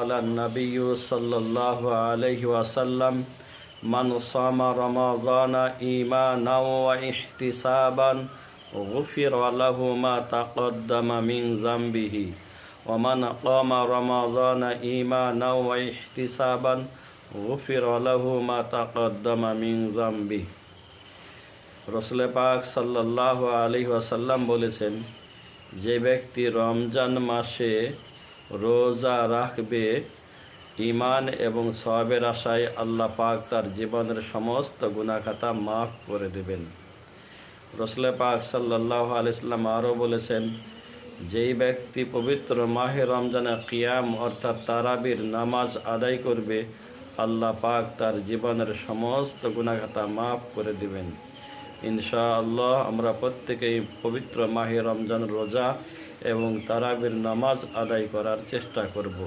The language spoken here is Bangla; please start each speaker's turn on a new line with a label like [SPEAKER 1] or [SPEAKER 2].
[SPEAKER 1] قال النبي صلى الله عليه وسلم من صام رمضان إيمانا واحتسابا غفر له ما تقدم من ذنبه ومن قام رمضان إيمانا واحتسابا غفر له ما تقدم من ذنبه। রসুল পাক সাল্লাল্লাহু আলাইহি ওয়াসাল্লাম বলেছেন, যে ব্যক্তি রমজান মাসে রোজা রাখবে ঈমান এবং সওয়াবের আশায়, আল্লাহ পাক তার জীবনের সমস্ত গুনাহ খাতা মাফ করে দেবেন। রসুল পাক সাল্লাল্লাহু আলাইহি ওয়াসাল্লাম আরও বলেছেন, যেই ব্যক্তি পবিত্র মাহে রমজানে কিয়াম অর্থাৎ তারাবির নামাজ আদায় করবে, আল্লাহ পাক তার জীবনের সমস্ত গুনাহ খাতা মাফ করে দেবেন। ইনশাআল্লাহ আমরা প্রত্যেকেই পবিত্র মাহে রমজান রোজা এবং তারাবির নামাজ আদায় করার চেষ্টা করব।